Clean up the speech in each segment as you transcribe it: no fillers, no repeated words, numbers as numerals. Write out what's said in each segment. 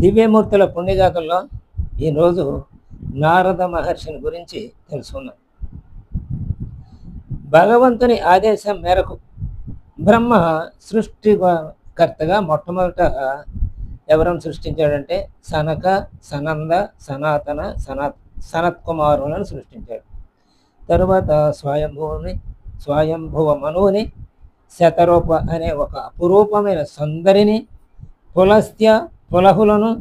దివ్యమూర్తుల పుణ్యగాథల్లో ఈరోజు నారద మహర్షిని గురించి తెలుసుకున్నాం. భగవంతుని ఆదేశం మేరకు బ్రహ్మ సృష్టికర్తగా మొట్టమొదట ఎవరిని సృష్టించాడంటే సనక, సనంద, సనాతన, సనత్కుమారులను సృష్టించాడు. తరువాత స్వయంభువ మనువుని, శతరూప అనే ఒక అపురూపమైన సుందరిని, పులస్త్య పులహులను,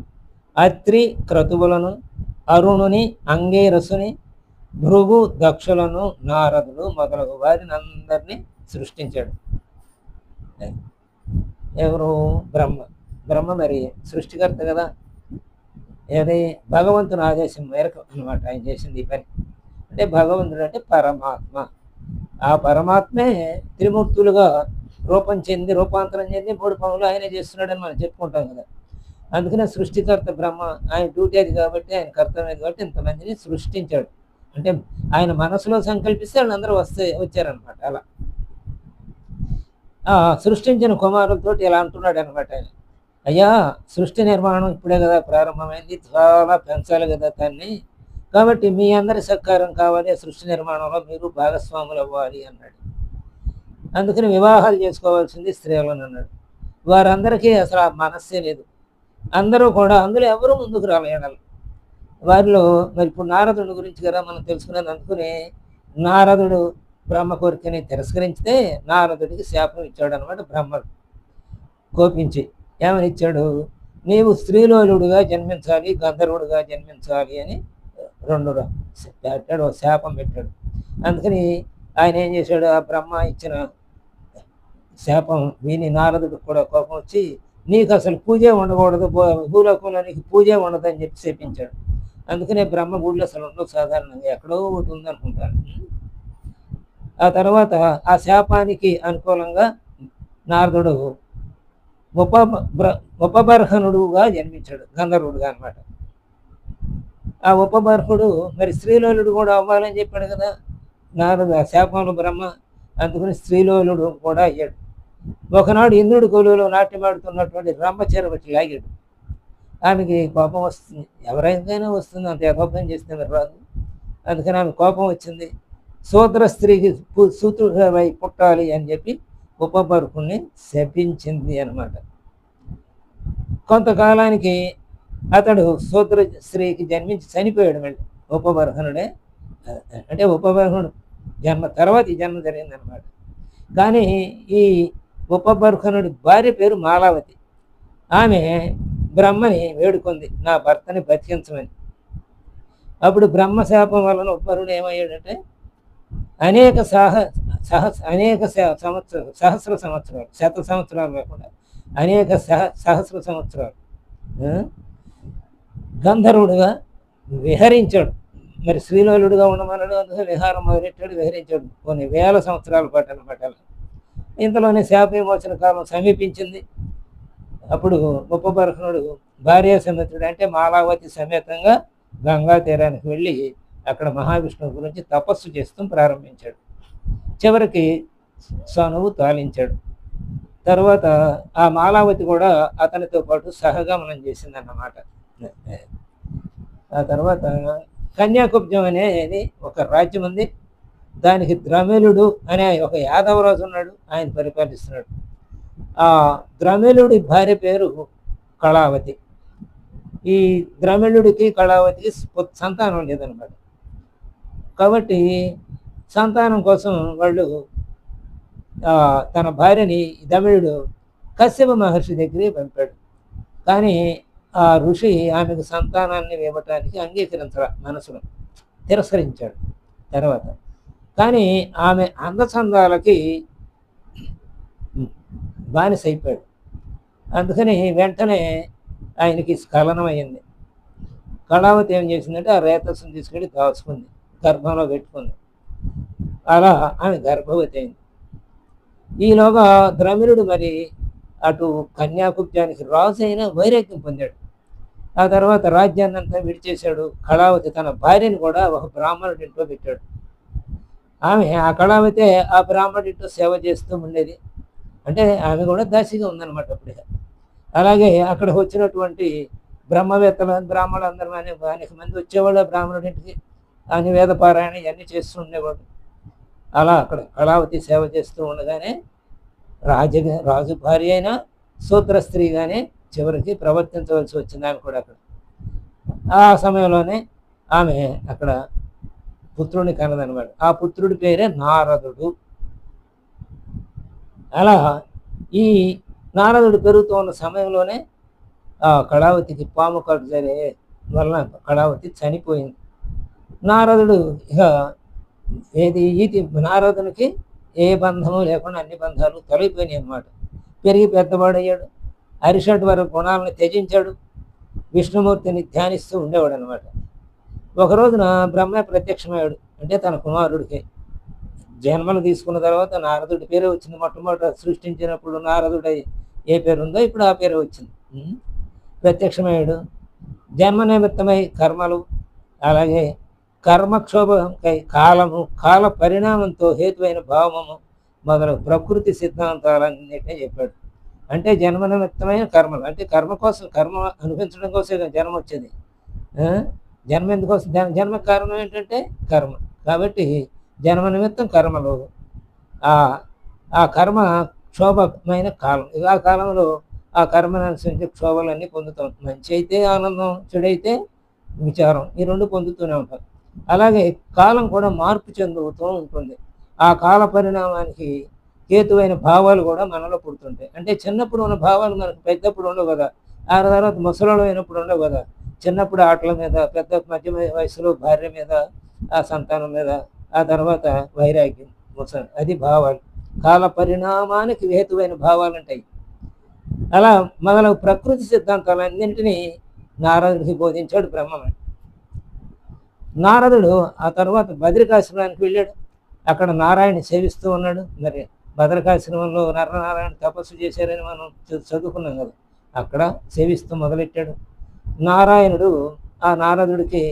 అత్రి క్రతువులను, అరుణుని, అంగీరసుని, భృగు దక్షులను, నారదుడు మొదలగు వారిని అందరినీ సృష్టించాడు. ఎవరు? బ్రహ్మ మరి సృష్టికర్త కదా. ఏది? భగవంతుని ఆదేశం మేరకు అనమాట ఆయన చేసింది ఈ పని. అంటే భగవంతుడు అంటే పరమాత్మ. ఆ పరమాత్మే త్రిమూర్తులుగా రూపాంతరం చెంది 3 పనులు ఆయనే చేస్తున్నాడని మనం చెప్పుకుంటాం కదా. అందుకనే సృష్టికర్త బ్రహ్మ. ఆయన డ్యూటీ అది కాబట్టి, ఆయన కర్తవ్యం కాబట్టి ఇంతమందిని సృష్టించాడు. అంటే ఆయన మనసులో సంకల్పిస్తే వాళ్ళందరూ వచ్చారనమాట. అలా సృష్టించిన కుమారులతో ఇలా అంటున్నాడు అనమాట ఆయన. అయ్యా, సృష్టి నిర్మాణం ఇప్పుడే కదా ప్రారంభమైంది, చాలా పెంచాలి కదా దాన్ని. కాబట్టి మీ అందరి సహకారం కావాలి, సృష్టి నిర్మాణంలో మీరు భాగస్వాములు అవ్వాలి అన్నాడు. అందుకని వివాహాలు చేసుకోవాల్సింది స్త్రీలను అన్నాడు. వారందరికీ అసలు ఆ మనస్సే లేదు. అందరూ కూడా అందులో ఎవరు ముందుకు రాలేడాలి. వారిలో మరి ఇప్పుడు నారదుడి గురించి కదా మనం తెలుసుకునేది. అందుకుని నారదుడు బ్రహ్మ కోరికని తిరస్కరించితే నారదుడికి శాపం ఇచ్చాడు అనమాట. బ్రహ్మ కోపించి ఏమని ఇచ్చాడు? నీవు స్త్రీలోలుడుగా జన్మించాలి, గంధర్వుడుగా జన్మించాలి అని పెట్టాడు, శాపం పెట్టాడు. అందుకని ఆయన ఏం చేశాడు? ఆ బ్రహ్మ ఇచ్చిన శాపం విని నారదుడికి కూడా కోపం వచ్చి, నీకు అసలు పూజే ఉండకూడదు, భూలోకంలో నీకు పూజే ఉండదు అని చెప్పి శపించాడు. అందుకనే బ్రహ్మ గుడిలో అసలు ఉండవు, సాధారణంగా ఎక్కడో ఒకటి ఉందనుకుంటాను. ఆ తర్వాత ఆ శాపానికి అనుకూలంగా నారదుడు ఉపబర్హనుడుగా జన్మించాడు, గంధర్వుడుగా అనమాట. ఆ ఉపబర్హుడు మరి స్త్రీలోలుడు కూడా అవ్వాలని చెప్పాడు కదా నారదు, ఆ శాపంలో బ్రహ్మ. అందుకని స్త్రీలోలుడు కూడా అయ్యాడు. ఒకనాడు ఇంద్రుడి కొలువులో నాట్యమాడుతున్నటువంటి రంభచీర వచ్చి లాగాడు. ఆమెకి కోపం వస్తుంది, ఎవరైనా వస్తుంది, అంత యథోపం చేస్తే మరి రాదు. అందుకని ఆమె కోపం వచ్చింది. శూద్ర స్త్రీకి సూత్రుడై పుట్టాలి అని చెప్పి ఉపబర్హుణ్ణి శపించింది అనమాట. కొంతకాలానికి అతడు శూద్ర స్త్రీకి జన్మించి చనిపోయాడు. మళ్ళీ ఉపబర్హనుడే, అంటే ఉపబర్హుడు జన్మ తర్వాత ఈ జన్మ జరిగిందనమాట. కానీ ఈ ఉపబర్హనుడి భార్య పేరు మాలావతి. ఆమె బ్రహ్మని వేడుకుంది, నా భర్తని బతికించమని. అప్పుడు బ్రహ్మశాపం వలన ఉపబర్హుడు ఏమయ్యాడంటే అనేక సహస్ర సంవత్సరాలు, 100 సంవత్సరాలు కాకుండా అనేక సహస్ర సంవత్సరాలు గంధర్వుడుగా విహరించాడు. మరి శ్రీలోలుడుగా ఉండమన్నాడు, అందుకే విహారం మొదలెట్టాడు, విహరించాడు కొన్ని వేల సంవత్సరాల పాటు అనమాట. ఇంతలోనే శాప విమోచన కాలం సమీపించింది. అప్పుడు ఉపబర్హనుడు భార్య సమేతుడు అంటే మాలావతి సమేతంగా గంగా తీరానికి వెళ్ళి అక్కడ మహావిష్ణువు గురించి తపస్సు చేస్తూ ప్రారంభించాడు. చివరికి సనువు తాలించాడు. తర్వాత ఆ మాలావతి కూడా అతనితో పాటు సహగమనం చేసిందన్నమాట. ఆ తర్వాత కన్యాకుబ్జం అనేది ఒక రాజ్యం ఉంది. దానికి ద్రమిళుడు అనే ఒక యాదవరాజు ఉన్నాడు, ఆయన పరిపాలిస్తున్నాడు. ఆ ద్రమిళుడి భార్య పేరు కళావతి. ఈ ద్రమిళుడికి కళావతికి సంతానం లేదనమాట. కాబట్టి సంతానం కోసం వాళ్ళు తన భార్యని దమిళుడు కశ్యప మహర్షి దగ్గరికి పంపాడు. కానీ ఆ ఋషి ఆమెకు సంతానాన్ని ఇవ్వటానికి అంగీకరించాల, మనసులో తిరస్కరించాడు. తర్వాత కానీ ఆమె అందచందాలకి బానిస అయిపోయాడు. అందుకని వెంటనే ఆయనకి స్ఖలనం అయింది. కళావతి ఏం చేసిందంటే ఆ రేతస్సును తీసుకెళ్ళి దాచుకుంది, గర్భంలో పెట్టుకుంది. అలా ఆమె గర్భవతి అయింది. ఈలోగా ద్రమిళుడు మరి అటు కన్యాకుబ్జానికి రాజు అయినా వైరాగ్యం పొందాడు. ఆ తర్వాత రాజ్యాన్ని అంతా విడిచేశాడు. కళావతి తన భార్యని కూడా ఒక బ్రాహ్మణుడి ఇంట్లో పెట్టాడు. ఆ కళావతి ఆ బ్రాహ్మణుడి ఇంట్లో సేవ చేస్తూ ఉండేది. అంటే ఆమె కూడా దాసిగా ఉందన్నమాట అప్పుడే. అలాగే అక్కడ వచ్చినటువంటి బ్రహ్మవేత్తలు బ్రాహ్మణులు అందరూ అనేక మంది వచ్చేవాళ్ళు ఆ బ్రాహ్మణుడింటికి. అని వేద పారాయణ ఇవన్నీ చేస్తూ ఉండేవాడు. అలా అక్కడ కళావతి సేవ చేస్తూ ఉండగానే రాజు భార్య అయిన శూద్ర స్త్రీగానే చివరికి ప్రవర్తించవలసి వచ్చింది ఆమె కూడా అక్కడ. ఆ సమయంలోనే ఆమె అక్కడ పుత్రుడిని కన్నదనమాట. ఆ పుత్రుడి పేరే నారదుడు. అలా ఈ నారదుడు పెరుగుతూ ఉన్న సమయంలోనే ఆ కళావతికి పాము కాటు జరిగే వలన కళావతి చనిపోయింది. నారదుడు ఇక నారదునికి ఏ బంధము లేకుండా అన్ని బంధాలు తొలగిపోయినాయి అన్నమాట. పెరిగి పెద్దవాడయ్యాడు. అరిషడ్ వరకు గుణాలను త్యజించాడు. విష్ణుమూర్తిని ధ్యానిస్తూ ఉండేవాడు అనమాట. ఒక రోజున బ్రహ్మ ప్రత్యక్షమయ్యాడు. అంటే తన కుమారుడికి జన్మలు తీసుకున్న తర్వాత నారదుడి పేరే వచ్చింది. మొట్టమొదట సృష్టించినప్పుడు నారదుడై ఏ పేరు ఉందో ఇప్పుడు ఆ పేరే వచ్చింది. ప్రత్యక్షమయ్యాడు. జన్మ నిమిత్తమై కర్మలు, అలాగే కర్మక్షోభంకై కాలము, కాల పరిణామంతో హేతువైన భావము మొదలు ప్రకృతి సిద్ధాంతాలన్నింటినీ చెప్పాడు. అంటే జన్మ నిమిత్తమైన కర్మలు, అంటే కర్మ కోసం, కర్మ అనిపించడం కోసం జన్మ వచ్చేది. జన్మ ఎందుకోసం? జన్మ కారణం ఏంటంటే కర్మ. కాబట్టి జన్మ నిమిత్తం కర్మలు, ఆ కర్మ క్షోభమైన కాలం. ఆ కాలంలో ఆ కర్మను అనుసరించి క్షోభలన్నీ పొందుతాం. మంచి అయితే ఆనందం, చెడైతే విచారం, ఈ రెండు పొందుతూనే ఉంటాం. అలాగే కాలం కూడా మార్పు చెందుతూ ఉంటుంది. ఆ కాల పరిణామానికి హేతువైన భావాలు కూడా మనలో పుడుతుంటాయి. అంటే చిన్నప్పుడు ఉన్న భావాలు మనకు పెద్దప్పుడు ఉండవు కదా. ఆ తర్వాత ముసలిలో అయినప్పుడు ఉండవు కదా. చిన్నప్పుడు ఆటల మీద, పెద్ద మధ్య వయసులో భార్య మీద, ఆ సంతానం మీద, ఆ తర్వాత వైరాగ్యం, అది భావాలు. కాల పరిణామానికి హేతువైన భావాలు ఉంటాయి. అలా మొదలగు ప్రకృతి సిద్ధాంతాలన్నింటినీ నారదుడికి బోధించాడు బ్రహ్మ. నారదుడు ఆ తర్వాత బద్రికాశ్రమానికి వెళ్ళాడు. అక్కడ నారాయణ సేవిస్తూ ఉన్నాడు. మరి బద్రికాశ్రమంలో నరనారాయణ తపస్సు చేశారని మనం చదువుకున్నాం కదా. అక్కడ సేవిస్తూ మొదలెట్టాడు. నారాయణుడు ఆ నారదుడికి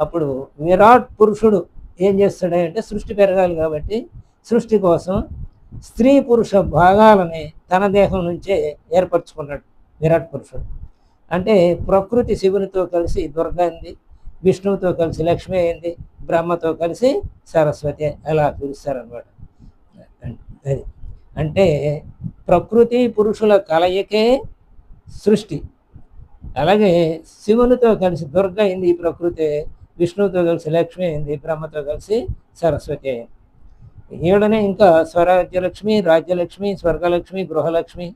అప్పుడు విరాట్ పురుషుడు ఏం చేస్తాడంటే, సృష్టి పెరగాలి కాబట్టి సృష్టి కోసం స్త్రీ పురుష భాగాలని తన దేహం నుంచే ఏర్పరచుకున్నాడు విరాట్ పురుషుడు. అంటే ప్రకృతి శివునితో కలిసి దుర్గా అయింది, విష్ణువుతో కలిసి లక్ష్మి అయింది, బ్రహ్మతో కలిసి సరస్వతి, అలా పిలుస్తారనమాట. అది అంటే ప్రకృతి పురుషుల కలయికే సృష్టి. అలాగే శివునితో కలిసి దుర్గా అయింది ఈ ప్రకృతి, విష్ణువుతో కలిసి లక్ష్మి అయింది, బ్రహ్మతో కలిసి సరస్వతి అయింది. ఈడనే ఇంకా స్వరాజ్యలక్ష్మి, రాజ్యలక్ష్మి, స్వర్గలక్ష్మి, గృహలక్ష్మి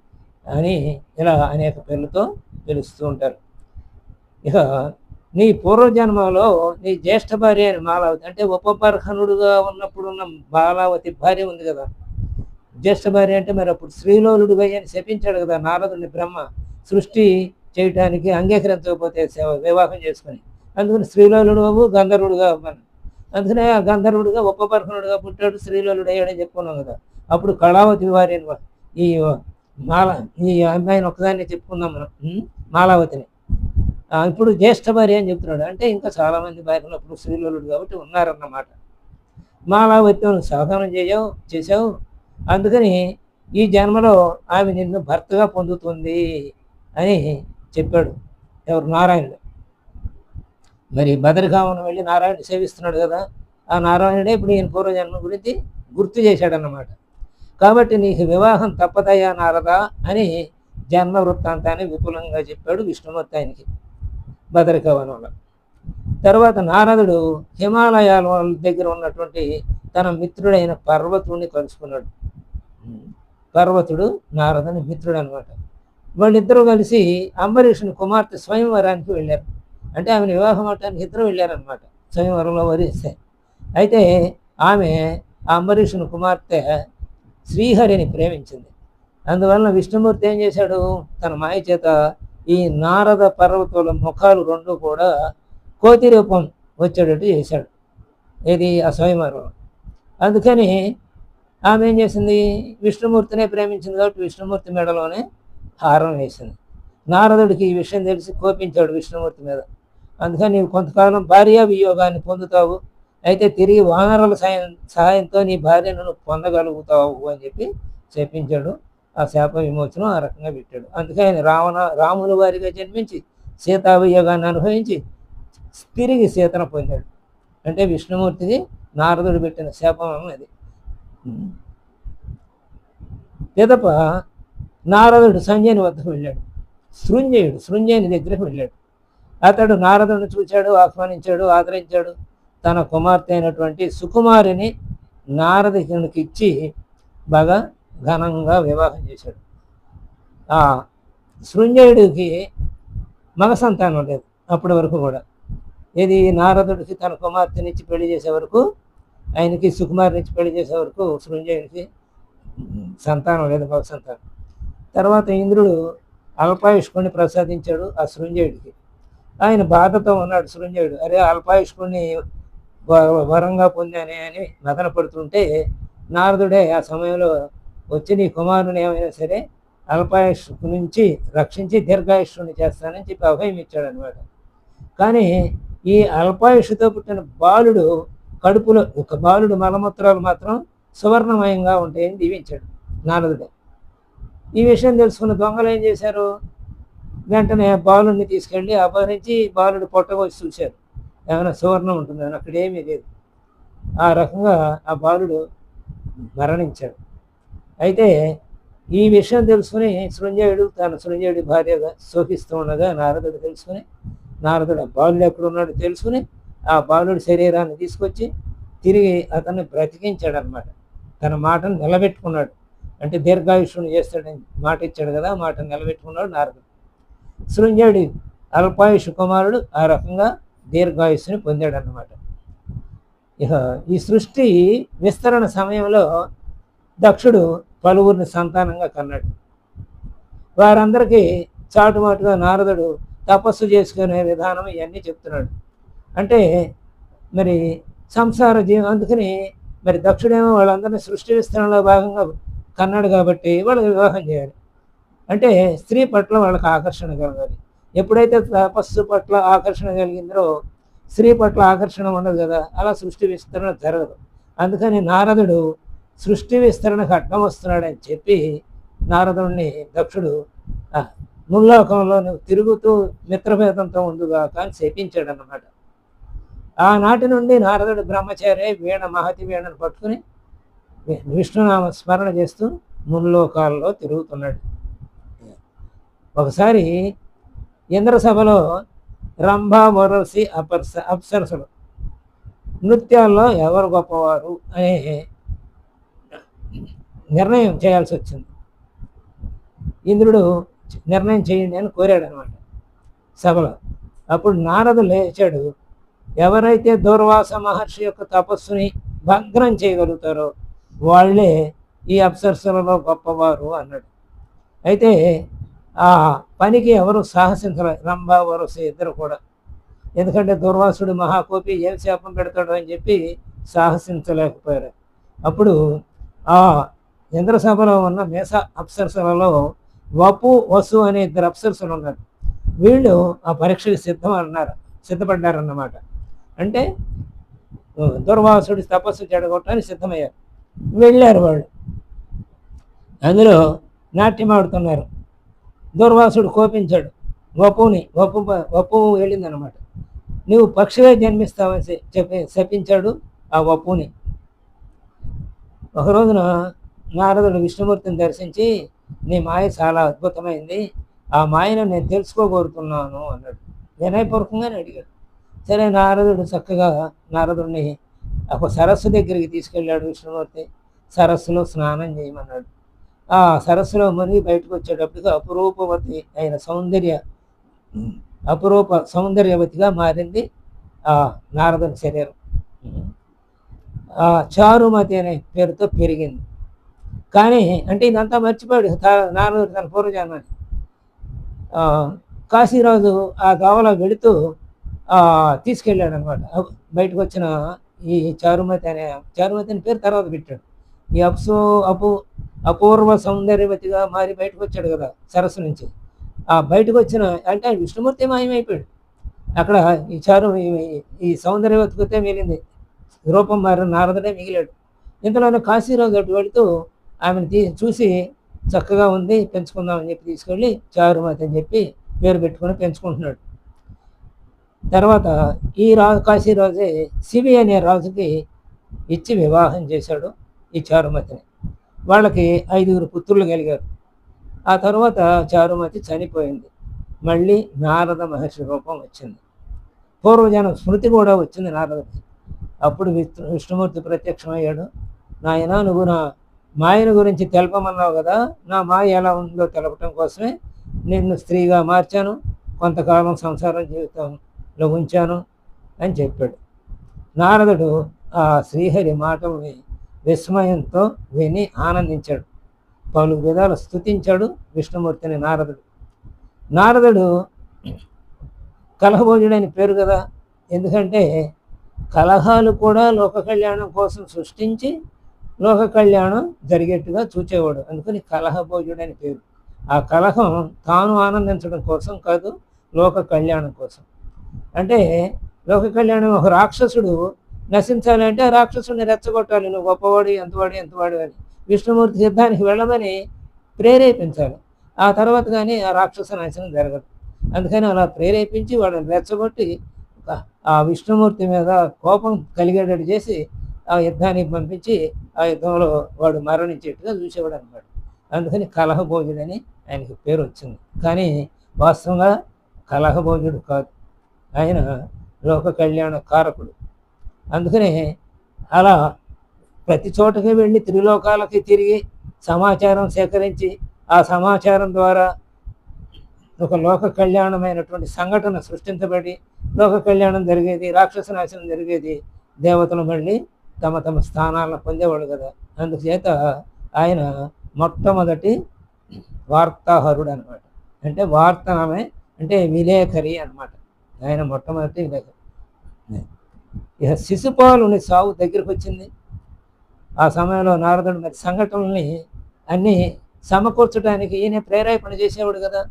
అని ఇలా అనేక పేర్లతో పిలుస్తూ ఉంటారు. ఇక నీ పూర్వజన్మలో నీ జ్యేష్ఠ భార్య అని మాలావతి, అంటే ఉపపర్హనుడుగా ఉన్నప్పుడు ఉన్న బాలావతి భార్య ఉంది కదా. జ్యేష్ఠ భార్య అంటే మరి అప్పుడు శ్రీలోలుడు అని శపించాడు కదా నారదుని బ్రహ్మ, సృష్టి చేయటానికి అంగీకరించకపోతే వివాహం చేసుకుని. అందుకని శ్రీలోలుడు గంధర్వుడుగా అవ్వను. అందుకనే ఆ గంధర్వుడుగా ఉపపర్హనుడుగా పుట్టాడు, శ్రీలోలుడు అయ్యాడని చెప్పుకున్నాం కదా. అప్పుడు కళావతి వారి ఈ ఈ అమ్మాయిని ఒకదాన్ని చెప్పుకుందాం మనం, మాలావతిని. ఇప్పుడు జ్యేష్ఠ భార్య అని చెప్తున్నాడు. అంటే ఇంకా చాలామంది భార్యలు అప్పుడు శ్రీలోలుడు కాబట్టి ఉన్నారన్నమాట. మాలావతితో సాధనం చేసావు, అందుకని ఈ జన్మలో ఆమె నిన్ను భర్తగా పొందుతుంది అని చెప్పాడు. ఎవరు? నారాయణుడు. మరి బదరికామను వెళ్ళి నారాయణ సేవిస్తున్నాడు కదా. ఆ నారాయణుడే ఇప్పుడు ఈయన పూర్వజన్మ గురించి గుర్తు చేశాడన్నమాట. కాబట్టి నీకు వివాహం తప్పదయ్యా నారదా అని జన్మ వృత్తాంతాన్ని విపులంగా చెప్పాడు విష్ణుమూర్తి ఆయనకి బదరికావనంలో. తర్వాత నారదుడు హిమాలయాల దగ్గర ఉన్నటువంటి తన మిత్రుడైన పర్వతుడిని కలుసుకున్నాడు. పర్వతుడు నారదుని మిత్రుడు అనమాట. వాళ్ళిద్దరూ కలిసి అంబరీషుని కుమార్తె స్వయంవరానికి వెళ్ళారు. అంటే ఆమెను వివాహం అవటానికి ఇద్దరు వెళ్ళారనమాట స్వయంవరంలో వరిస్తే. అయితే ఆమె అంబరీషుని కుమార్తె శ్రీహరిని ప్రేమించింది. అందువలన విష్ణుమూర్తి ఏం చేశాడు, తన మాయ చేత ఈ నారద పర్వతాల ముఖాలు రెండు కూడా కోతి రూపం వచ్చేటట్టు చేశాడు. ఇది ఆ స్వయంవరం. అందుకని ఆమె ఏం చేసింది, విష్ణుమూర్తినే ప్రేమించింది కాబట్టి విష్ణుమూర్తి మెడలోనే హారం వేసింది. నారదుడికి ఈ విషయం తెలిసి కోపించాడు విష్ణుమూర్తి మీద. అందుకని నీవు కొంతకాలం భార్యా వియోగాన్ని పొందుతావు, అయితే తిరిగి వానరుల సహాయంతో నీ భార్యను పొందగలుగుతావు అని చెప్పి చెప్పించాడు. ఆ శాప విమోచనం ఆ రకంగా పెట్టాడు. అందుకే ఆయన రాముల వారిగా జన్మించి సీతావియోగాన్ని అనుభవించి తిరిగి సీతను పొందాడు. అంటే విష్ణుమూర్తికి నారదుడు పెట్టిన శాపం అది. పిదప నారదుడు సంజయుని వద్దకు వెళ్ళాడు. శృంజయుని దగ్గరికి వెళ్ళాడు. అతడు నారదుడిని చూశాడు, ఆహ్వానించాడు, ఆదరించాడు. తన కుమార్తె అయినటువంటి సుకుమారిని నారదునికి ఇచ్చి బాగా ఘనంగా వివాహం చేశాడు. ఆ శృంజయుడికి మగ సంతానం లేదు అప్పటి వరకు కూడా. ఇది నారదుడికి తన కుమార్తెనిచ్చి పెళ్లి చేసే వరకు, ఆయనకి సుకుమారినిచ్చి పెళ్లి చేసే వరకు శృంజయుడికి సంతానం లేదు, మగ సంతానం. తర్వాత ఇంద్రుడు అల్పాయుష్కుడిని ప్రసాదించాడు ఆ శృంజయుడికి. ఆయన బాధతో ఉన్నాడు శృంజయుడు. అరే, అల్పాయుష్కుడిని వరంగా పొందానే అని మదన పడుతుంటే నారదుడే ఆ సమయంలో వచ్చి నీ కుమారుని ఏమైనా సరే అల్పాయుష్కు నుంచి రక్షించి దీర్ఘాయుష్ని చేస్తానని చెప్పి అభయం ఇచ్చాడు అనమాట. కానీ ఈ అల్పాయుషుతో పుట్టిన బాలుడు కడుపులో ఒక బాలుడు మలమూత్రాలు మాత్రం సువర్ణమయంగా ఉంటాయని దీవించాడు నారదుడు. ఈ విషయం తెలుసుకున్న దొంగలు ఏం చేశారు, వెంటనే బాలుడిని తీసుకెళ్ళి అపహరించి బాలుడు పొట్టకొచ్చి చూశారు, ఏమైనా సువర్ణం ఉంటుందని. అక్కడ ఏమీ లేదు. ఆ రకంగా ఆ బాలుడు మరణించాడు. అయితే ఈ విషయం తెలుసుకుని శృంజయుడి భార్యగా శోకిస్తూ ఉండగా నారదుడు తెలుసుకుని, నారదుడు ఆ బాలుడు ఎక్కడున్నాడో తెలుసుకుని ఆ బాలుడి శరీరాన్ని తీసుకొచ్చి తిరిగి అతన్ని బ్రతికించాడు అనమాట. తన మాటను నిలబెట్టుకున్నాడు. అంటే దీర్ఘాయుష్యుని చేస్తాడని మాట ఇచ్చాడు కదా, మాటను నిలబెట్టుకున్నాడు నారదుడు. శృంజయుడి అల్పాయుషు కుమారుడు ఆ రకంగా దీర్ఘాయుష్ని పొందాడు అన్నమాట. ఇక ఈ సృష్టి విస్తరణ సమయంలో దక్షుడు పలువురిని సంతానంగా కన్నాడు. వారందరికీ చాటుమాటుగా నారదుడు తపస్సు చేసుకునే విధానం ఇవన్నీ చెప్తున్నాడు. అంటే మరి సంసార జీవం, అందుకని మరి దక్షుడేమో వాళ్ళందరినీ సృష్టి విస్తరణలో భాగంగా కన్నాడు కాబట్టి వాళ్ళకి వివాహం చేయాలి. అంటే స్త్రీ పట్ల వాళ్ళకి ఆకర్షణ కలగాలి. ఎప్పుడైతే తపస్సు పట్ల ఆకర్షణ కలిగిందో స్త్రీ పట్ల ఆకర్షణ ఉండదు కదా, అలా సృష్టి విస్తరణ జరగదు. అందుకని నారదుడు సృష్టి విస్తరణకు అడ్డం వస్తున్నాడని చెప్పి నారదుడిని దక్షుడు ముల్లోకంలో తిరుగుతూ మిత్రభేదంతో ఉందిగా కానీ శపించాడు అన్నమాట. ఆనాటి నుండి నారదుడు బ్రహ్మచారి మహతి వీణను పట్టుకుని విష్ణునామ స్మరణ చేస్తూ ముల్లోకాల్లో తిరుగుతున్నాడు. ఒకసారి ఇంద్రసభలో రంభ వరసి అప్సరసలు నృత్యాల్లో ఎవరు గొప్పవారు అనే నిర్ణయం చేయాల్సి వచ్చింది. ఇంద్రుడు నిర్ణయం చేయండి అని కోరాడు అనమాట సభలో. అప్పుడు నారదుడు లేచాడు. ఎవరైతే దూర్వాస మహర్షి యొక్క తపస్సుని భగ్నం చేయగలుగుతారో వాళ్ళే ఈ అప్సరసలలో గొప్పవారు అన్నాడు. అయితే ఆ పనికి ఎవరు సాహసించలేదు, రంభ వరస ఇద్దరు కూడా. ఎందుకంటే దుర్వాసుడు మహాకోపి ఏం శాపం పెడతాడు అని చెప్పి సాహసించలేకపోయారు. అప్పుడు ఆ ఇంద్రసభలో ఉన్న మేష అప్సరసలలో వపు వసు అనే ఇద్దరు అప్సరసలు ఉన్నారు. వీళ్ళు ఆ పరీక్షకు సిద్ధపడ్డారన్నమాట. అంటే దుర్వాసుడి తపస్సు చెడగొట్టడానికి సిద్ధమయ్యారు. వెళ్ళారు వాళ్ళు, అందులో నాట్యం ఆడుతున్నారు. దుర్వాసుడు కోపించాడు. వపు వెళ్ళిందనమాట. నువ్వు పక్షిగా జన్మిస్తావని శపించాడు ఆ వపుని. ఒక రోజున నారదుడు విష్ణుమూర్తిని దర్శించి నీ మాయ చాలా అద్భుతమైంది, ఆ మాయను నేను తెలుసుకోగోరుతున్నాను అన్నాడు. వినయపూర్వకంగానే అడిగాడు. సరే, నారదుడు చక్కగా నారదుడిని ఒక సరస్సు దగ్గరికి తీసుకెళ్ళాడు విష్ణుమూర్తి. సరస్సులో స్నానం చేయమన్నాడు. ఆ సరస్సులో మునిగి బయటకు వచ్చేటప్పటికి అపురూప సౌందర్యవతిగా మారింది ఆ నారదుని శరీరం. ఆ చారుమతి అనే పేరుతో పెరిగింది. కానీ అంటే ఇదంతా మర్చిపోయాడు నారదుడు తన పూర్వజన్మని. కాశీరాజు ఆ గావలో వెళుతూ తీసుకెళ్ళాడు అనమాట. బయటకు వచ్చిన ఈ చారుమతి అని పేరు తర్వాత పెట్టాడు. ఈ అపూర్వ సౌందర్యవతిగా మారి బయటకు వచ్చాడు కదా సరస్సు నుంచి. ఆ బయటకు వచ్చిన అంటే విష్ణుమూర్తి మాయమైపోయాడు. అక్కడ ఈ సౌందర్యవతితే మిగిలింది, రూపం మారిన నారదుడే మిగిలాడు. ఇంతలోనే కాశీరాజు అటు వెళుతూ ఆమెను చూసి చక్కగా ఉంది, పెంచుకుందామని చెప్పి తీసుకెళ్ళి చారుమతి అని చెప్పి పేరు పెట్టుకొని పెంచుకుంటున్నాడు. తర్వాత ఈ కాశీరాజే శివి అనే రాజుకి ఇచ్చి వివాహం చేశాడు ఈ చారుమతిని. వాళ్ళకి 5 పుత్రులు కలిగారు. ఆ తర్వాత చారుమతి చనిపోయింది. మళ్ళీ నారద మహర్షి రూపం వచ్చింది. పూర్వజనం స్మృతి కూడా వచ్చింది నారదుడికి. అప్పుడు విష్ణుమూర్తి ప్రత్యక్షమయ్యాడు. నాయన, నువ్వు నా మాయను గురించి తెలపమన్నావు కదా, నా మాయ ఎలా ఉందో తెలపటం కోసమే నిన్ను స్త్రీగా మార్చాను, కొంతకాలం సంసారం జీవితంలో ఉంచాను అని చెప్పాడు. నారదుడు ఆ శ్రీహరి మాటల్ని విస్మయంతో విని ఆనందించాడు. పలు విధాలు స్తుతించాడు విష్ణుమూర్తిని నారదుడు కలహభోజుడని పేరు కదా, ఎందుకంటే కలహాలు కూడా లోక కళ్యాణం కోసం సృష్టించి లోక కళ్యాణం జరిగేట్టుగా చూచేవాడు, అందుకని కలహభోజుడని పేరు. ఆ కలహం తాను ఆనందించడం కోసం కాదు, లోక కళ్యాణం కోసం. అంటే లోక కళ్యాణం, ఒక రాక్షసుడు నశించాలి అంటే ఆ రాక్షసుడిని రెచ్చగొట్టాలి, నువ్వు గొప్పవాడు, ఎంతవాడు అని విష్ణుమూర్తి యుద్ధానికి వెళ్ళమని ప్రేరేపించాలి. ఆ తర్వాత కానీ ఆ రాక్షస నాశనం జరగదు. అందుకని అలా ప్రేరేపించి వాడిని రెచ్చగొట్టి ఆ విష్ణుమూర్తి మీద కోపం కలిగేటట్టు చేసి ఆ యుద్ధానికి పంపించి ఆ యుద్ధంలో వాడు మరణించేట్టుగా చూసేవాడు అనమాట. అందుకని కలహభోజుడని ఆయనకి పేరు వచ్చింది. కానీ వాస్తవంగా కలహభోజుడు కాదు, ఆయన లోక కళ్యాణ కారకుడు. అందుకనే అలా ప్రతి చోటకి వెళ్ళి త్రిలోకాలకి తిరిగి సమాచారం సేకరించి ఆ సమాచారం ద్వారా ఒక లోక కళ్యాణమైనటువంటి సంఘటన సృష్టించబడి లోక కళ్యాణం జరిగేది, రాక్షస నాశనం జరిగేది, దేవతలు మళ్ళీ తమ తమ స్థానాలను పొందేవాడు కదా. అందుచేత ఆయన మొట్టమొదటి వార్తాహరుడు అనమాట. అంటే వార్తనమే అంటే విలేఖరి అనమాట. ఆయన మొట్టమొదటి విలేఖరి. ఇక శిశుపాలుని సావు దగ్గరికి వచ్చింది. ఆ సమయంలో నారదుడు మరి సంఘటనల్ని అన్నీ సమకూర్చడానికి ఈయన ప్రేరేపణ చేసేవాడు కదా.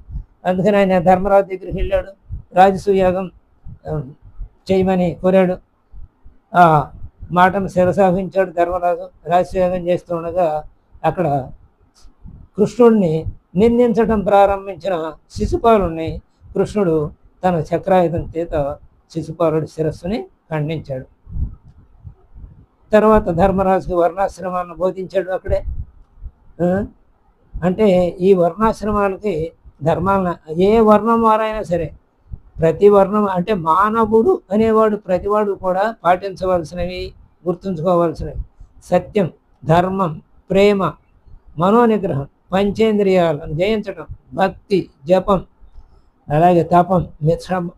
అందుకని ఆయన ధర్మరాజు దగ్గరికి వెళ్ళాడు, రాజసూయాగం చేయమని కోరాడు. ఆ మాటను శిరసాహించాడు ధర్మరాజు. రాజసూయాగం చేస్తూ ఉండగా అక్కడ కృష్ణుడిని నిందించడం ప్రారంభించిన శిశుపాలుని కృష్ణుడు తన చక్రాయుధం చేత శిశుపాలుడి శిరస్సుని ఖండించాడు. తర్వాత ధర్మరాజుకి వర్ణాశ్రమాలను బోధించాడు అక్కడే. అంటే ఈ వర్ణాశ్రమాలకి ధర్మాలను ఏ వర్ణం వారైనా సరే, ప్రతి వర్ణం అంటే మానవుడు అనేవాడు ప్రతివాడు కూడా పాటించవలసినవి, గుర్తుంచుకోవాల్సినవి సత్యం, ధర్మం, ప్రేమ, మనోనిగ్రహం, పంచేంద్రియాలను జయించడం, భక్తి, జపం, అలాగే తపం,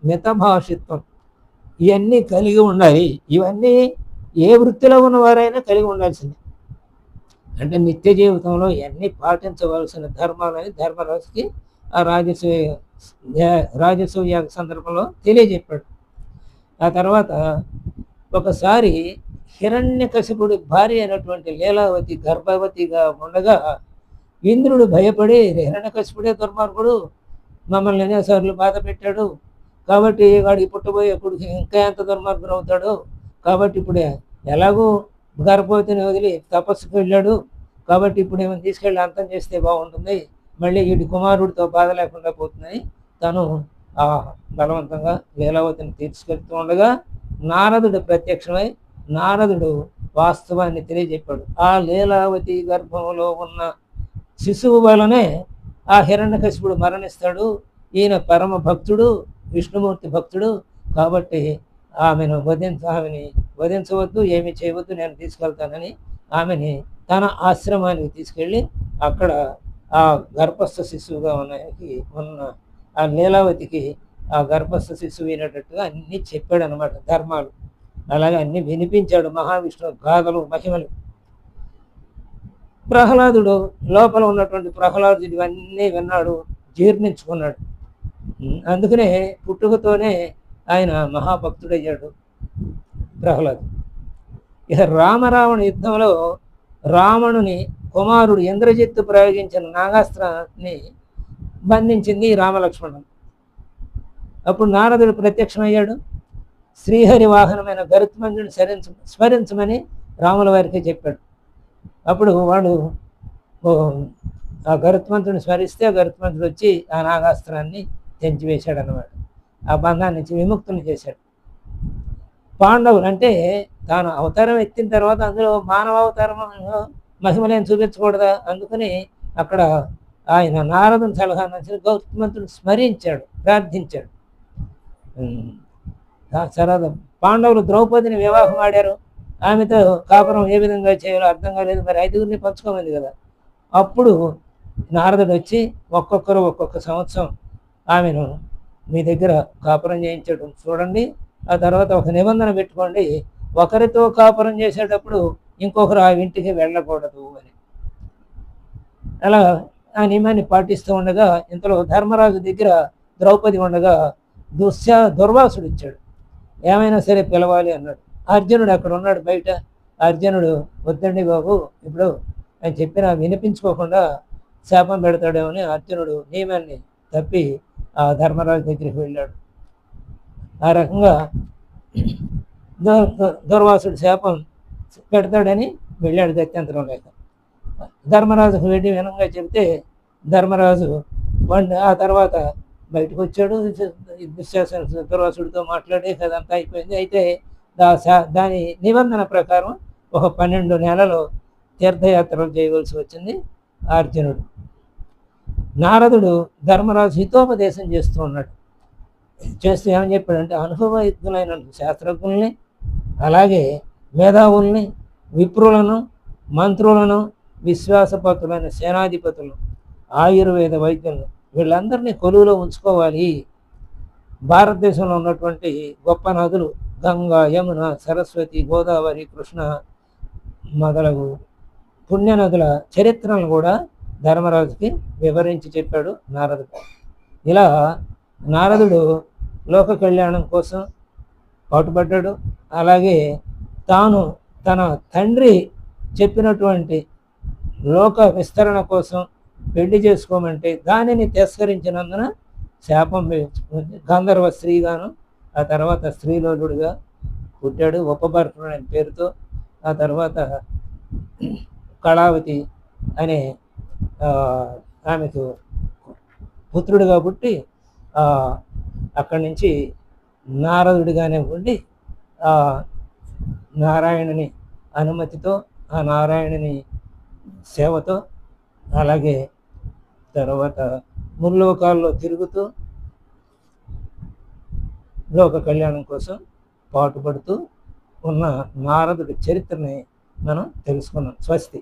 మితభాషిత్వం, ఇవన్నీ కలిగి ఉండాలి. ఇవన్నీ ఏ వృత్తిలో ఉన్నవారైనా కలిగి ఉండాల్సింది. అంటే నిత్య జీవితంలో ఇవన్నీ పాటించవలసిన ధర్మాలని ధర్మరాజుకి ఆ రాజసూయ సందర్భంలో తెలియజెప్పాడు. ఆ తర్వాత ఒకసారి హిరణ్యకశిపుడి భార్య అయినటువంటి లీలావతి గర్భవతిగా ఉండగా ఇంద్రుడు భయపడి, హిరణ్యకశిపుడే దుర్మార్గుడు, మమ్మల్ని ఎన్నోసార్లు బాధ పెట్టాడు, కాబట్టి వాడికి పుట్టబోయే కొడుకు ఇంకా ఎంత దుర్మార్గుడు అవుతాడు, కాబట్టి ఇప్పుడు ఎలాగో గర్భవతిని వదిలి తపస్సుకు వెళ్ళాడు, కాబట్టి ఇప్పుడు ఏమైనా తీసుకెళ్ళి అంతం చేస్తే బాగుంటుంది, మళ్ళీ వీడి కుమారుడితో బాధ లేకుండా పోతుందని తను బలవంతంగా లీలావతిని తీసుకెళ్తూ ఉండగా నారదుడు ప్రత్యక్షమై నారదుడు వాస్తవాన్ని తెలియజెప్పాడు. ఆ లీలావతి గర్భంలో ఉన్న శిశువు వలనే ఆ హిరణ్యకశిపుడు మరణిస్తాడు, ఈయన పరమ భక్తుడు, విష్ణుమూర్తి భక్తుడు, కాబట్టి ఆమెను వధించవద్దు, ఏమి చేయవద్దు, నేను తీసుకెళ్తానని ఆమెని తన ఆశ్రమానికి తీసుకెళ్ళి అక్కడ ఆ గర్భస్థ శిశువుగా ఉన్న ఆ లీలావతికి ఆ గర్భస్థ శిశువు వినేటట్టుగా అన్నీ చెప్పాడు అనమాట ధర్మాలు. అలాగే అన్నీ వినిపించాడు మహావిష్ణువు గాథలు, మహిమలు. ప్రహ్లాదుడు లోపల ఉన్నటువంటి ప్రహ్లాదుడు ఇవన్నీ విన్నాడు, జీర్ణించుకున్నాడు. అందుకనే పుట్టుకతోనే ఆయన మహాభక్తుడయ్యాడు ప్రహ్లాదు. ఇక రామరావణ యుద్ధంలో రావణుని కుమారుడు ఇంద్రజిత్తు ప్రయోగించిన నాగాస్త్రాన్ని బంధించింది రామలక్ష్మణుడు. అప్పుడు నారదుడు ప్రత్యక్షమయ్యాడు. శ్రీహరి వాహనమైన గరుత్మంతుని స్మరించమని రాముల వారికి చెప్పాడు. అప్పుడు వాడు ఆ గరుత్మంతుని స్మరిస్తే ఆ గరుత్మంతుడు వచ్చి ఆ నాగాస్త్రాన్ని తెంచివేశాడు అన్నమాట. ఆ బంధాన్ని నుంచి విముక్తుని చేశాడు. పాండవులు అంటే తాను అవతారం ఎత్తిన తర్వాత అందులో మానవ అవతారం మహిమలేని చూపించకూడదా, అందుకని అక్కడ ఆయన నారదుని సలహా నచ్చిన గౌతమంతుడు స్మరించాడు, ప్రార్థించాడు. తర్వాత పాండవులు ద్రౌపదిని వివాహం ఆడారు. ఆమెతో కాపురం ఏ విధంగా చేయాలో అర్థం కాలేదు, మరి 5గురిని పంచుకోమంది కదా. అప్పుడు నారదుడు వచ్చి ఒక్కొక్కరు ఒక్కొక్క సంవత్సరం ఆమెను మీ దగ్గర కాపురం చేయించడం చూడండి, ఆ తర్వాత ఒక నిబంధన పెట్టుకోండి, ఒకరితో కాపురం చేసేటప్పుడు ఇంకొకరు ఆ ఇంటికి వెళ్ళకూడదు అని. అలా ఆ నియమాన్ని పాటిస్తూ ఉండగా ఇంతలో ధర్మరాజు దగ్గర ద్రౌపది ఉండగా దుర్వాసుడు ఇచ్చాడు. ఏమైనా సరే పిలవాలి అన్నాడు. అర్జునుడు అక్కడ ఉన్నాడు బయట. అర్జునుడు వద్దండి బాబు ఇప్పుడు ఆయన చెప్పినా వినిపించుకోకుండా శాపం పెడతాడేమని అర్జునుడు నియమాన్ని తప్పి ఆ ధర్మరాజు దగ్గరికి వెళ్ళాడు. ఆ రకంగా దుర్వాసుడు శాపం పెడతాడని వెళ్ళాడు గత్యంతరం లేక. ధర్మరాజుకు వెళ్ళి వినంగా చెబితే ధర్మరాజు ఆ తర్వాత బయటకు వచ్చాడు. దుర్వాసుడితో మాట్లాడి అదంతా అయిపోయింది. అయితే దాని నిబంధన ప్రకారం ఒక 12 నెలలు తీర్థయాత్రలు చేయవలసి వచ్చింది అర్జునుడు. నారదుడు ధర్మరాజు హితోపదేశం చేస్తూ ఉన్నాడు. చేస్తూ ఏమని చెప్పాడంటే, అనుభవయుక్తులైన శాస్త్రజ్ఞుల్ని, అలాగే మేధావుల్ని, విప్రులను, మంత్రులను, విశ్వాసపతులైన సేనాధిపతులను, ఆయుర్వేద వైద్యులను వీళ్ళందరినీ కొలువులో ఉంచుకోవాలి. భారతదేశంలో ఉన్నటువంటి గొప్ప నదులు గంగా, యమున, సరస్వతి, గోదావరి, కృష్ణ మొదలగు పుణ్యనదుల చరిత్రను కూడా ధర్మరాజుకి వివరించి చెప్పాడు నారదుడు. ఇలా నారదుడు లోక కళ్యాణం కోసం పాటుపడ్డాడు. అలాగే తాను తన తండ్రి చెప్పినటువంటి లోక విస్తరణ కోసం పెళ్లి చేసుకోమంటే దానిని తిరస్కరించినందున శాపం గంధర్వ స్త్రీగాను, ఆ తర్వాత స్త్రీలోలుడుగా పుట్టాడు ఉపభర్తుడు అనే పేరుతో. ఆ తర్వాత కళావతి అనే ఆమెకు పుత్రుడిగా పుట్టి అక్కడి నుంచి నారదుడిగానే ఉండి నారాయణుని అనుమతితో, ఆ నారాయణుని సేవతో, అలాగే తర్వాత ముల్లోకాల్లో తిరుగుతూ లోక కళ్యాణం కోసం పాటుపడుతూ ఉన్న నారదుడి చరిత్రని మనం తెలుసుకున్నాం. స్వస్తి.